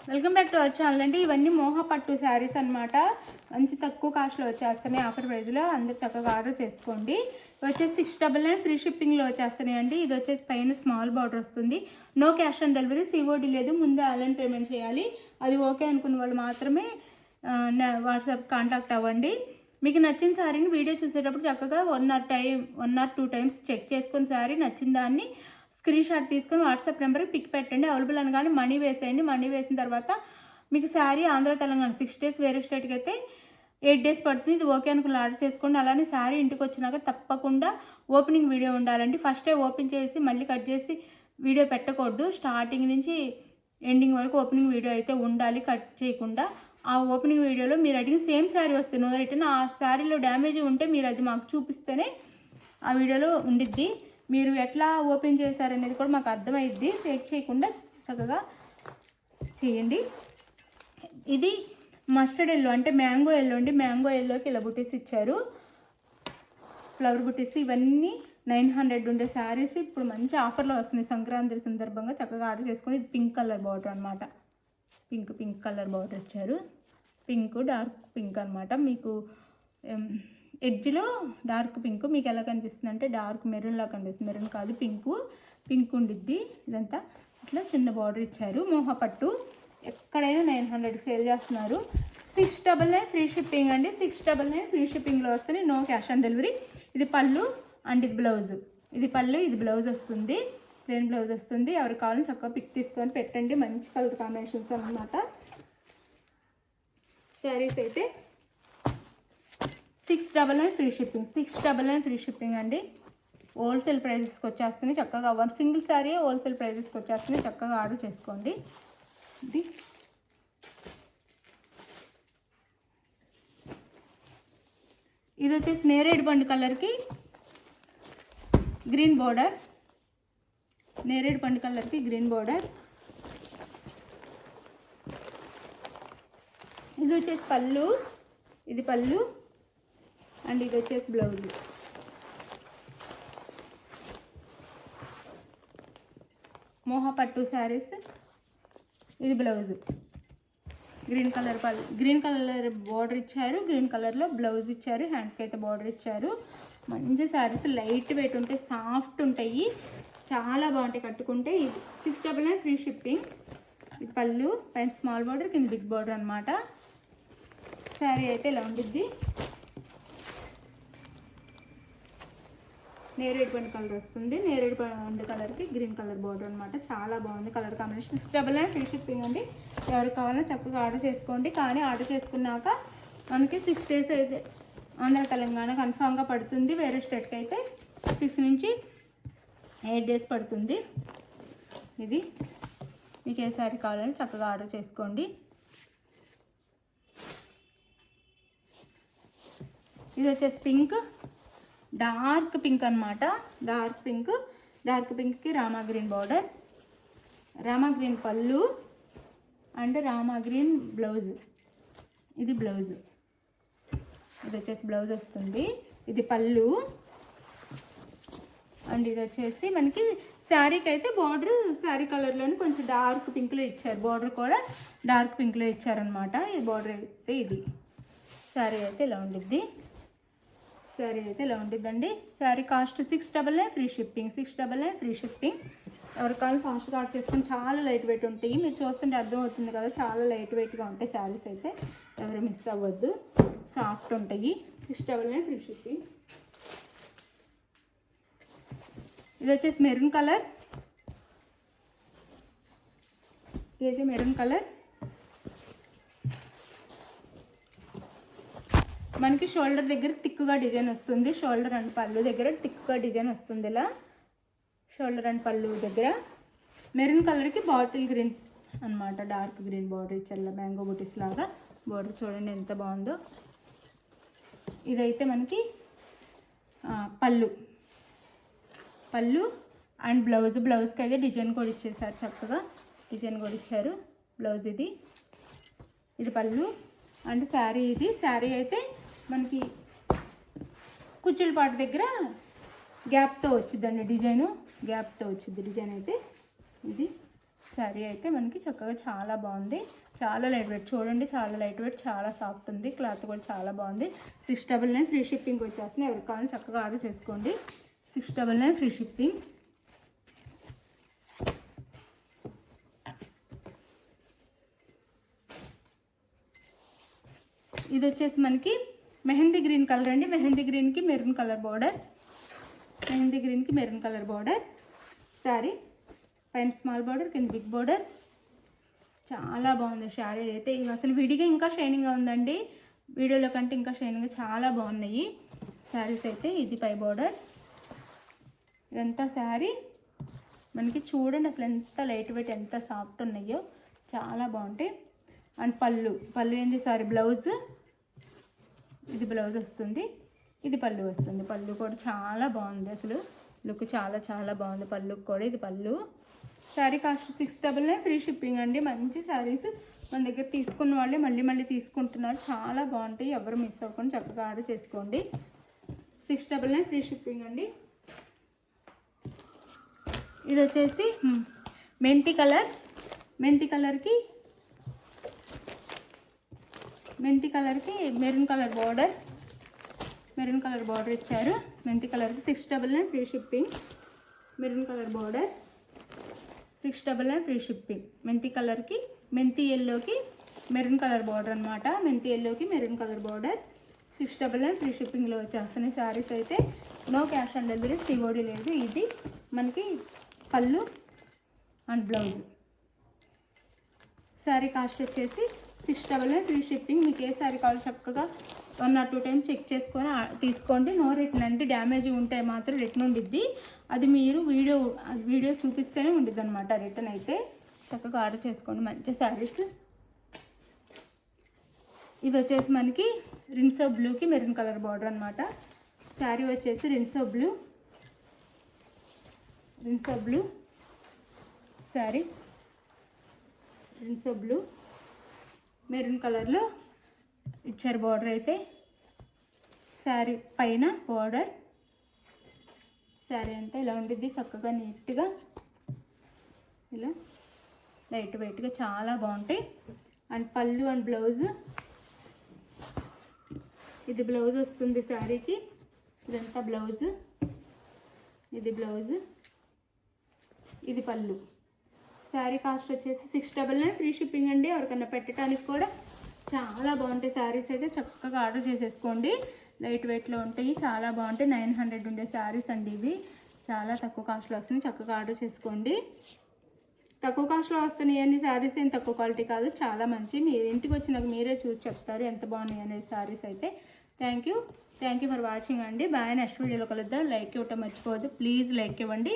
Welcome back to our channel అండి. ఇవన్నీ మోహ పట్టు శారీస్ అనమాట. మంచి తక్కువ కాస్ట్లో వచ్చేస్తున్నాయి, ఆఫర్ ప్రైస్లో. అందరు చక్కగా ఆర్డర్ చేసుకోండి. ఇవి వచ్చేసి 699 ఫ్రీ షిప్పింగ్లో వచ్చేస్తున్నాయి అండి. ఇది వచ్చేసి పైన స్మాల్ బార్డర్ వస్తుంది. No cash on delivery, COD లేదు. ముందే ఆన్లైన్ పేమెంట్ చేయాలి. అది ఓకే అనుకున్న వాళ్ళు మాత్రమే వాట్సాప్ కాంటాక్ట్ అవ్వండి. మీకు నచ్చిన శారీని వీడియో చూసేటప్పుడు చక్కగా 1 or 2 టైమ్స్ చెక్ చేసుకుని శారీ నచ్చిన దాన్ని స్క్రీన్ షాట్ తీసుకొని వాట్సాప్ నెంబర్కి పిక్ పెట్టండి. అవైలబుల్ అనగానే మనీ వేసేయండి. మనీ వేసిన తర్వాత మీకు శారీ ఆంధ్ర తెలంగాణ 6 days, వేరే స్టేట్కి అయితే 8 days పడుతుంది. ఇది ఓకే అనుకుని ఆర్డర్ చేసుకోండి. అలానే శారీ ఇంటికి వచ్చినాక తప్పకుండా ఓపెనింగ్ వీడియో ఉండాలండి. ఫస్టే ఓపెన్ చేసి మళ్ళీ కట్ చేసి వీడియో పెట్టకూడదు. స్టార్టింగ్ నుంచి ఎండింగ్ వరకు ఓపెనింగ్ వీడియో అయితే ఉండాలి, కట్ చేయకుండా. ఆ ఓపెనింగ్ వీడియోలో మీరు అడిగిన సేమ్ శారీ వస్తుంది, నో రిటర్న్. ఆ శారీలో డ్యామేజ్ ఉంటే మీరు అది మాకు చూపిస్తేనే ఆ వీడియోలో ఉండిద్ది. మీరు ఎట్లా ఓపెన్ చేశారనేది కూడా మాకు అర్థమైద్ది. ఫేక్ చేయకుండా చక్కగా చేయండి. ఇది మస్టర్డ్ ఎల్లో అంటే మ్యాంగో ఎల్లో అండి. మ్యాంగో ఎల్లోకి ఇలా బుటీస్ ఇచ్చారు, ఫ్లవర్ బుటీస్. ఇవన్నీ 900 ఉండే శారీస్ ఇప్పుడు మంచి ఆఫర్లో వస్తున్నాయి. సంక్రాంతి సందర్భంగా చక్కగా ఆర్డర్ చేసుకుని. ఇది పింక్ కలర్ బార్డర్ అనమాట. పింక్ కలర్ బార్డర్ ఇచ్చారు. పింక్, డార్క్ పింక్ అనమాట. మీకు ఎడ్జ్లో డార్క్ పింక్ మీకు ఎలా కనిపిస్తుంది అంటే డార్క్ మెరూన్లా కనిపిస్తుంది. మెరూన్ కాదు, పింక్ ఉండిద్ది. ఇదంతా ఇట్లా చిన్న బార్డర్ ఇచ్చారు. మోహ పట్టు ఎక్కడైనా 900 సేల్ చేస్తున్నారు. 699 ఫ్రీ షిప్పింగ్ అండి. 699 ఫ్రీ షిప్పింగ్లో వస్తుంది. No cash on delivery. ఇది పళ్ళు అండ్ ఇది బ్లౌజ్. ఇది పళ్ళు, ఇది బ్లౌజ్ వస్తుంది. ప్లెయిన్ బ్లౌజ్ వస్తుంది. ఎవరికి కావాలని చక్కగా పిక్ తీసుకొని పెట్టండి. మంచి కలర్ కాంబినేషన్స్ అనమాట. శారీస్ అయితే 699 ఫ్రీ షిప్పింగ్. 699 ఫ్రీ షిప్పింగ్ అండి. హోల్సేల్ ప్రైజెస్కి వచ్చేస్తుంది. చక్కగా సింగిల్ శారీ హోల్సేల్ ప్రైజెస్కి వచ్చేస్తుంది. చక్కగా ఆర్డర్ చేసుకోండి. ఇది వచ్చేసి నేరేడు పండు కలర్కి గ్రీన్ బార్డర్. నేరేడు పండు కలర్కి గ్రీన్ బార్డర్. ఇది వచ్చేసి పళ్ళు, ఇది పళ్ళు అండ్ ఇది వచ్చేసి బ్లౌజ్. మోహ పట్టు శారీస్. ఇది బ్లౌజ్. గ్రీన్ కలర్ పళ్ళు, గ్రీన్ కలర్ బార్డర్ ఇచ్చారు. గ్రీన్ కలర్లో బ్లౌజ్ ఇచ్చారు. హ్యాండ్స్కి అయితే బార్డర్ ఇచ్చారు. మంచి శారీస్, లైట్ వెయిట్ ఉంటాయి, సాఫ్ట్ ఉంటాయి, చాలా బాగుంటాయి కట్టుకుంటే. ఇది 699 ఫ్రీ షిప్పింగ్. ఇది పళ్ళు, పైన స్మాల్ బార్డర్, కింద బిగ్ బార్డర్ అనమాట. శారీ అయితే ఇలా ఉండిద్ది. నేరేడు పండు కలర్ వస్తుంది. నేరేడు పండు కలర్కి గ్రీన్ కలర్ బార్డర్ అనమాట. చాలా బాగుంది కలర్ కాంబినేషన్. 699 ఫ్రీ షిప్పింగ్ అండి. ఎవరికి కావాలో చక్కగా ఆర్డర్ చేసుకోండి. కానీ ఆర్డర్ చేసుకున్నాక మనకి 6 days అయితే ఆంధ్ర తెలంగాణ కన్ఫామ్గా పడుతుంది. వేరే స్టేట్కి అయితే 6 నుంచి 8 days పడుతుంది. ఇది మీకు ఏ శారీ కావాలని చక్కగా ఆర్డర్ చేసుకోండి. ఇది వచ్చేసి పింక్, డార్క్ పింక్ అనమాట. డార్క్ పింక్కి Rama green border, Rama green పళ్ళు అండ్ రామా గ్రీన్ బ్లౌజ్. ఇది బ్లౌజ్. ఇది వచ్చేసి బ్లౌజ్ వస్తుంది. ఇది పళ్ళు అండ్ ఇది వచ్చేసి మనకి శారీకి అయితే బార్డర్ శారీ కలర్లోనే కొంచెం డార్క్ పింక్లో ఇచ్చారు. బార్డర్ కూడా డార్క్ పింక్లో ఇచ్చారనమాట. ఈ బార్డర్ అయితే ఇది. శారీ అయితే ఇలా ఉండిద్ది. శారీ అయితే ఇలా ఉండిద్దండి. Sari cost 699 free shipping. 699 free shipping. ఎవరికి కావాలి ఫాస్ట్గా ఆర్డర్ చేసుకొని. చాలా లైట్ వెయిట్ ఉంటాయి. మీరు చూస్తుంటే అర్థమవుతుంది కదా, చాలా లైట్ వెయిట్గా ఉంటాయి శారీస్ అయితే. ఎవరు మిస్ అవ్వద్దు, సాఫ్ట్ ఉంటాయి. 699 ఫ్రీ షిప్పింగ్. ఇది వచ్చేసి మెరూన్ కలర్. ఇది మెరూన్ కలర్. మనకి షోల్డర్ దగ్గర థిక్గా డిజైన్ వస్తుంది. షోల్డర్ అండ్ పళ్ళు దగ్గర థిక్గా డిజైన్ వస్తుంది. ఇలా షోల్డర్ అండ్ పళ్ళు దగ్గర మెరూన్ కలర్కి బాటిల్ గ్రీన్ అనమాట. డార్క్ గ్రీన్ బార్డర్ ఇచ్చారు, మ్యాంగో బుటీస్ లాగా బార్డర్. చూడండి ఎంత బాగుందో. ఇదైతే మనకి పళ్ళు అండ్ బ్లౌజ్కి అయితే డిజైన్ కూడా ఇచ్చేసారు. చక్కగా డిజైన్ కూడా ఇచ్చారు. బ్లౌజ్ ఇది పళ్ళు అండ్ శారీ. ఇది శారీ అయితే మనకి కుచ్చుల పాటు దగ్గర గ్యాప్తో వచ్చిందండి డిజైను. గ్యాప్తో వచ్చింది డిజైన్ అయితే. ఇది శారీ అయితే మనకి చక్కగా చాలా బాగుంది, చాలా లైట్ వెయిట్ చూడండి, చాలా లైట్ వెయిట్, చాలా సాఫ్ట్ ఉంది, క్లాత్ కూడా చాలా బాగుంది. 699 ఫ్రీ షిప్పింగ్ వచ్చేస్తుంది. ఎవరికి కావాలని చక్కగా ఆర్డర్ చేసుకోండి. 699 ఫ్రీ షిప్పింగ్. ఇది వచ్చేసి మనకి మెహందీ గ్రీన్ కలర్ అండి. మెహందీ గ్రీన్కి మెరూన్ కలర్ బార్డర్, మెహందీ గ్రీన్కి మెరూన్ కలర్ బార్డర్ శారీ. పైన స్మాల్ బార్డర్, కింద బిగ్ బార్డర్. చాలా బాగుంది శారీ అయితే. ఇవి అసలు విడిగా ఇంకా షైనింగ్గా ఉందండి, వీడియోలో కంటే ఇంకా షైనింగ్గా చాలా బాగున్నాయి శారీస్ అయితే. ఇది పై బార్డర్, ఇదంతా శారీ మనకి చూడండి అసలు ఎంత లైట్ వెయిట్, ఎంత సాఫ్ట్ ఉన్నాయో, చాలా బాగుంటాయి. అండ్ పళ్ళు ఏంది సారీ బ్లౌజ్, ఇది బ్లౌజ్ వస్తుంది, ఇది పళ్ళు వస్తుంది. పళ్ళు కూడా చాలా బాగుంది, అసలు లుక్ చాలా చాలా బాగుంది పళ్ళుకి కూడా. ఇది పళ్ళు. శారీ కాస్ట్ 699 ఫ్రీ షిప్పింగ్ అండి. మంచి శారీస్ మన దగ్గర తీసుకున్న వాళ్ళే మళ్ళీ మళ్ళీ తీసుకుంటున్నారు, చాలా బాగుంటాయి. ఎవరు మిస్ అవ్వకుండా చక్కగా ఆర్డర్ చేసుకోండి. 699 ఫ్రీ షిప్పింగ్ అండి. ఇది వచ్చేసి మెంతి కలర్, మెంతి కలర్కి maroon colour border, maroon colour border ఇచ్చారు. మెంతి కలర్కి 699 free shipping. Maroon colour border 699 free shipping. మెంతి కలర్కి, మెంతి ఎల్లోకి మెరూన్ కలర్ బార్డర్ అనమాట. మెంతి ఎల్లోకి మెరూన్ కలర్ బార్డర్ 699 ఫ్రీ షిప్పింగ్లో వచ్చేస్తున్నాయి శారీస్ అయితే. No cash on delivery, COD లేదు. ఇది మనకి పళ్ళు అండ్ బ్లౌజ్. శారీ కాస్ట్ వచ్చేసి 699 ఫ్రీ షిప్పింగ్. మీకు ఏ శారీ కావాలో చక్కగా 1 or 2 టైమ్స్ చెక్ చేసుకొని తీసుకోండి. నో రిటర్న్ అండి, డ్యామేజ్ ఉంటే మాత్రం రిటర్న్ ఉండిద్ది. అది మీరు వీడియో చూపిస్తేనే ఉండిద్ది అనమాట రిటర్న్ అయితే. చక్కగా ఆర్డర్ చేసుకోండి మంచి శారీస్. ఇది వచ్చేసి మనకి రిన్సో బ్లూకి మెరూన్ కలర్ బార్డర్ అనమాట. శారీ వచ్చేసి Rinso blue sari, Rinso blue maroon కలర్లో ఇచ్చారు బార్డర్ అయితే. శారీ పైన బార్డర్, శారీ అంతా ఇలా ఉండిద్ది చక్కగా నీట్గా, ఇలా లైట్ వెయిట్గా చాలా బాగుంటాయి. అండ్ పళ్ళు అండ్ బ్లౌజ్, ఇది బ్లౌజ్ వస్తుంది శారీకి. ఇదంతా బ్లౌజ్, ఇది బ్లౌజ్, ఇది పళ్ళు. శారీ కాస్ట్ వచ్చేసి 699 ఫ్రీ షిప్పింగ్ అండి. ఎవరికన్నా పెట్టడానికి కూడా చాలా బాగుంటాయి శారీస్ అయితే. చక్కగా ఆర్డర్ చేసేసుకోండి, లైట్ వెయిట్లో ఉంటాయి, చాలా బాగుంటాయి. 900 ఉండే శారీస్ అండి ఇవి, చాలా తక్కువ కాస్ట్లో వస్తుంది. చక్కగా ఆర్డర్ చేసుకోండి. తక్కువ కాస్ట్లో వస్తున్నాయి అన్ని శారీస్, ఏం తక్కువ క్వాలిటీ కాదు, చాలా మంచి. మీరు ఇంటికి వచ్చినాక మీరే చూసి చెప్తారు ఎంత బాగున్నాయి అనేది శారీస్ అయితే. థ్యాంక్ యూ ఫర్ వాచింగ్ అండి. బాయ్. నెక్స్ట్ వీడియోలో కలుద్దాం. లైక్ ఇవ్వటం మర్చిపోవద్దు, ప్లీజ్ లైక్ ఇవ్వండి.